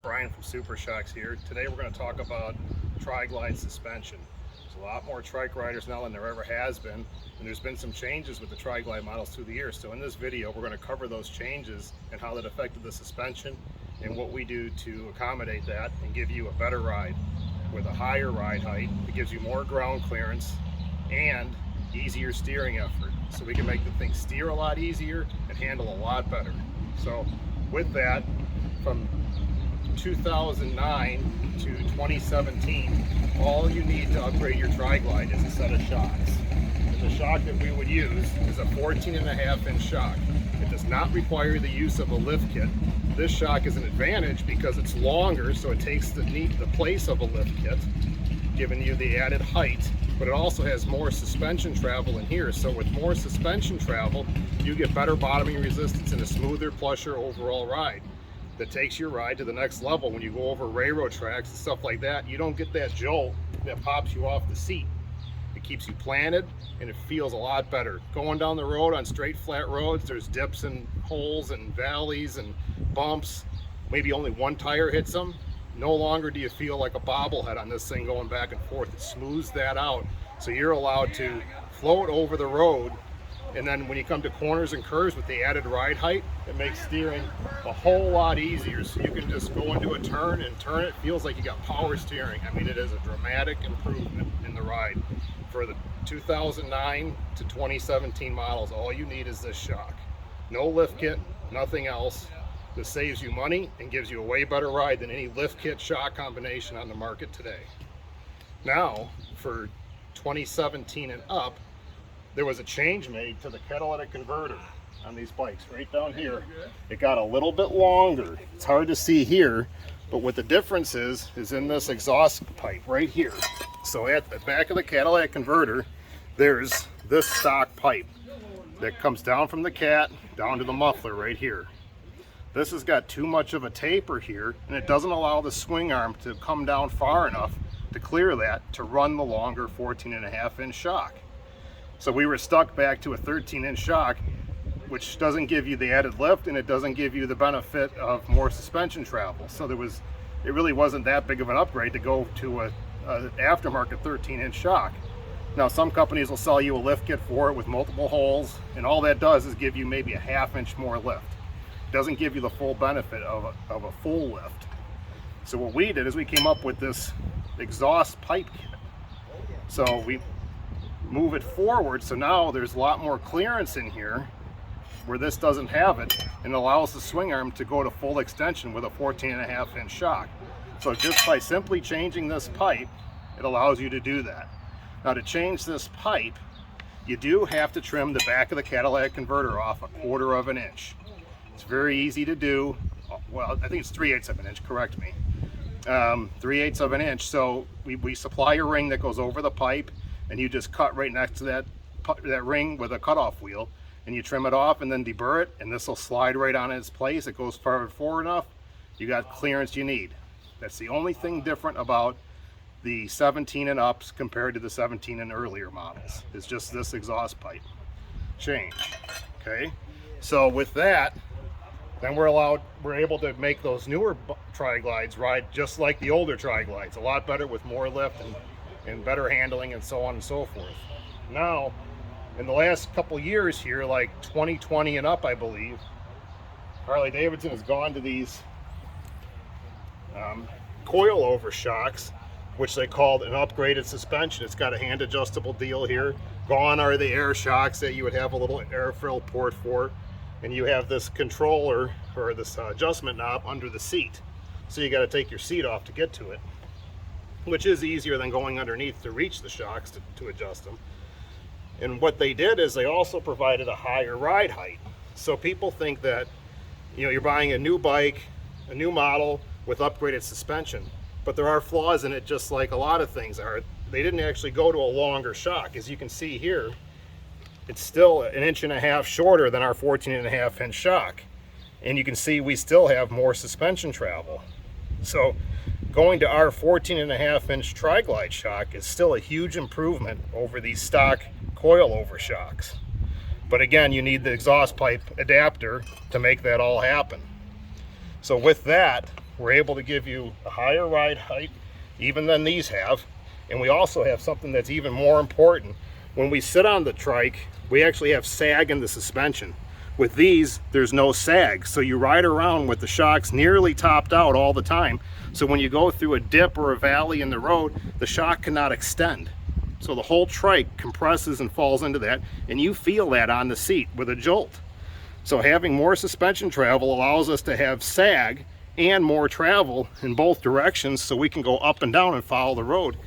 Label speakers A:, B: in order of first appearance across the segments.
A: Brian from Shox here. Today we're going to talk about tri-glide suspension. There's a lot more trike riders now than there ever has been, and there's been some changes with the tri-glide models through the years. So in this video we're going to cover those changes and how that affected the suspension and what we do to accommodate that and give you a better ride with a higher ride height. It gives you more ground clearance and easier steering effort. So we can make the thing steer a lot easier and handle a lot better. So with that, from 2009 to 2017, all you need to upgrade your tri-glide is a set of shocks. And the shock that we would use is a 14.5-inch shock. It does not require the use of a lift kit. This shock is an advantage because it's longer, so it takes the place of a lift kit, giving you the added height, but it also has more suspension travel in here. So with more suspension travel, you get better bottoming resistance and a smoother, plusher overall ride that takes your ride to the next level. When you go over railroad tracks and stuff like that, you don't get that jolt that pops you off the seat. It keeps you planted and it feels a lot better. Going down the road on straight flat roads, there's dips and holes and valleys and bumps. Maybe only one tire hits them. No longer do you feel like a bobblehead on this thing going back and forth. It smooths that out, so you're allowed to float over the road. And then when you come to corners and curves with the added ride height, it makes steering a whole lot easier. So you can just go into a turn and turn it. Feels like you got power steering. I mean, it is a dramatic improvement in the ride. For the 2009 to 2017 models, all you need is this shock. No lift kit, nothing else. This saves you money and gives you a way better ride than any lift kit shock combination on the market today. Now, for 2017 and up, there was a change made to the catalytic converter on these bikes right down here. It got a little bit longer. It's hard to see here, but what the difference is in this exhaust pipe right here. So at the back of the catalytic converter, there's this stock pipe that comes down from the cat down to the muffler right here. This has got too much of a taper here, and it doesn't allow the swing arm to come down far enough to clear that to run the longer 14.5-inch shock. So we were stuck back to a 13-inch shock, which doesn't give you the added lift and it doesn't give you the benefit of more suspension travel. So it really wasn't that big of an upgrade to go to a aftermarket 13-inch shock. Now some companies will sell you a lift kit for it with multiple holes, and all that does is give you maybe a ½ inch more lift. It doesn't give you the full benefit of a full lift. So what we did is we came up with this exhaust pipe kit. So we move it forward, so now there's a lot more clearance in here where this doesn't have it, and allows the swing arm to go to full extension with a 14.5-inch shock. So just by simply changing this pipe, it allows you to do that. Now to change this pipe, you do have to trim the back of the catalytic converter off 1/4 of an inch. It's very easy to do. Well, I think it's 3/8 of an inch, correct me. 3/8 of an inch. So we supply a ring that goes over the pipe, and you just cut right next to that ring with a cutoff wheel, and you trim it off and then deburr it, and this will slide right on its place. It goes forward enough, you got clearance you need. That's the only thing different about the 17 and ups compared to the 17 and earlier models. It's just this exhaust pipe change. Okay, so with that, then we're able to make those newer tri-glides ride just like the older tri-glides, a lot better with more lift and better handling and so on and so forth. Now, in the last couple years here, like 2020 and up, I believe, Harley-Davidson has gone to these coil-over shocks, which they called an upgraded suspension. It's got a hand adjustable deal here. Gone are the air shocks that you would have a little air fill port for, and you have this controller or this adjustment knob under the seat. So you got to take your seat off to get to it, which is easier than going underneath to reach the shocks to adjust them. And what they did is they also provided a higher ride height. So people think that, you know, you're buying a new bike, a new model with upgraded suspension, but there are flaws in it, just like a lot of things are. They didn't actually go to a longer shock. As you can see here, it's still 1.5 inches shorter than our 14.5-inch shock. And you can see we still have more suspension travel. So going to our 14.5-inch tri-glide shock is still a huge improvement over these stock coil-over shocks. But again, you need the exhaust pipe adapter to make that all happen. So with that, we're able to give you a higher ride height even than these have. And we also have something that's even more important. When we sit on the Trike, we actually have sag in the suspension. With these, there's no sag, so you ride around with the shocks nearly topped out all the time. So when you go through a dip or a valley in the road, the shock cannot extend. So the whole Trike compresses and falls into that, and you feel that on the seat with a jolt. So having more suspension travel allows us to have sag and more travel in both directions, so we can go up and down and follow the road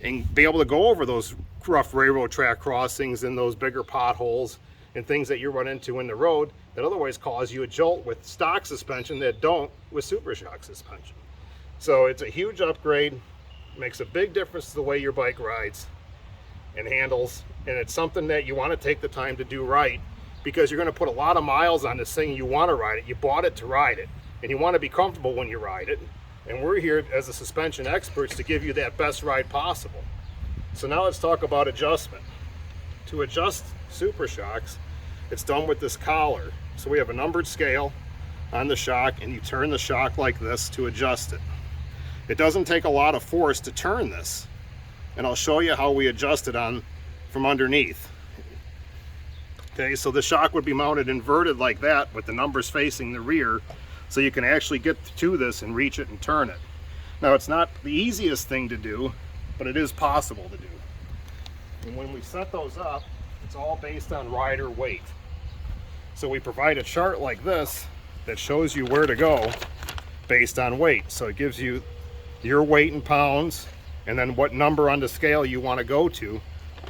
A: and be able to go over those rough railroad track crossings and those bigger potholes and things that you run into in the road that otherwise cause you a jolt with stock suspension that don't with Super Shox suspension. So it's a huge upgrade, makes a big difference to the way your bike rides and handles, and it's something that you want to take the time to do right, because you're going to put a lot of miles on this thing. You want to ride it, you bought it to ride it, and you want to be comfortable when you ride it. And we're here as the suspension experts to give you that best ride possible. So now let's talk about adjustment. To adjust Super Shox, it's done with this collar. So we have a numbered scale on the shock, and you turn the shock like this to adjust it. It doesn't take a lot of force to turn this, and I'll show you how we adjust it on from underneath. Okay, so the shock would be mounted inverted like that with the numbers facing the rear, so you can actually get to this and reach it and turn it. Now, it's not the easiest thing to do, but it is possible to do. And when we set those up, it's all based on rider weight. So we provide a chart like this that shows you where to go based on weight. So it gives you your weight in pounds and then what number on the scale you want to go to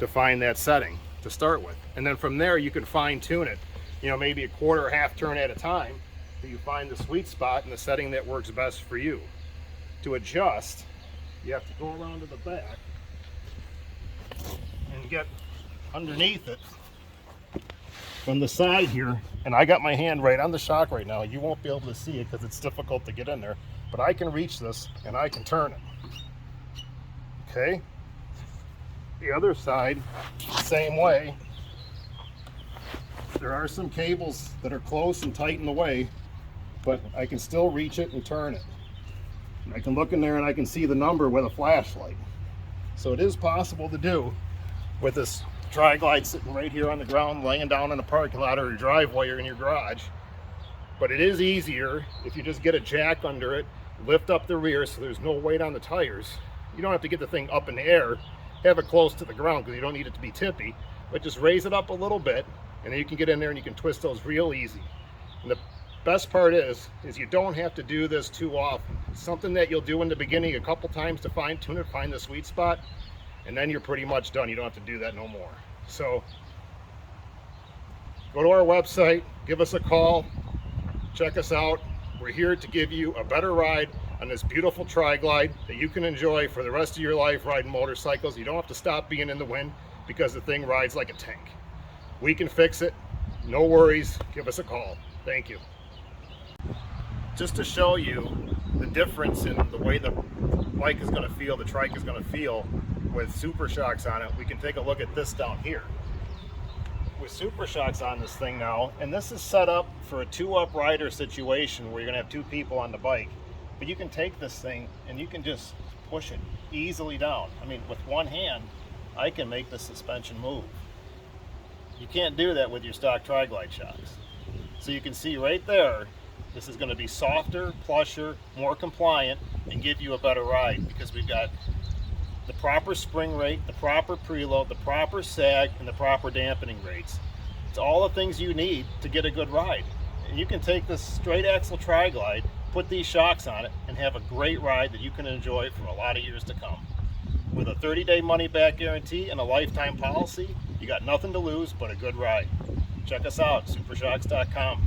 A: find that setting to start with. And then from there you can fine tune it, you know, maybe a quarter or half turn at a time, so you find the sweet spot and the setting that works best for you. To adjust, you have to go around to the back and get underneath it from the side here. And I got my hand right on the shock right now. You won't be able to see it because it's difficult to get in there, but I can reach this and I can turn it. Okay? The other side, same way. There are some cables that are close and tight in the way, but I can still reach it and turn it. And I can look in there and I can see the number with a flashlight. So it is possible to do with this Tri-Glide sitting right here on the ground, laying down in a parking lot or your driveway or in your garage. But it is easier if you just get a jack under it, lift up the rear so there's no weight on the tires. You don't have to get the thing up in the air, have it close to the ground because you don't need it to be tippy, but just raise it up a little bit, and then you can get in there and you can twist those real easy. And the best part is you don't have to do this too often. It's something that you'll do in the beginning a couple times to fine tune it, find the sweet spot, and then you're pretty much done. You don't have to do that no more. So go to our website, give us a call, check us out. We're here to give you a better ride on this beautiful Tri-Glide that you can enjoy for the rest of your life riding motorcycles. You don't have to stop being in the wind because the thing rides like a tank. We can fix it. No worries. Give us a call. Thank you. Just to show you the difference in the way the bike is going to feel, the Trike is going to feel with Super Shox on it, we can take a look at this down here. With Super Shox on this thing now, and this is set up for a two-up rider situation where you're going to have two people on the bike. But you can take this thing and you can just push it easily down. I mean, with one hand, I can make the suspension move. You can't do that with your stock Tri-Glide shocks. So you can see right there, this is going to be softer, plusher, more compliant, and give you a better ride because we've got the proper spring rate, the proper preload, the proper sag, and the proper dampening rates. It's all the things you need to get a good ride. And you can take this straight axle Tri-Glide, put these shocks on it, and have a great ride that you can enjoy for a lot of years to come. With a 30-day money-back guarantee and a lifetime policy, you got nothing to lose but a good ride. Check us out, supershox.com.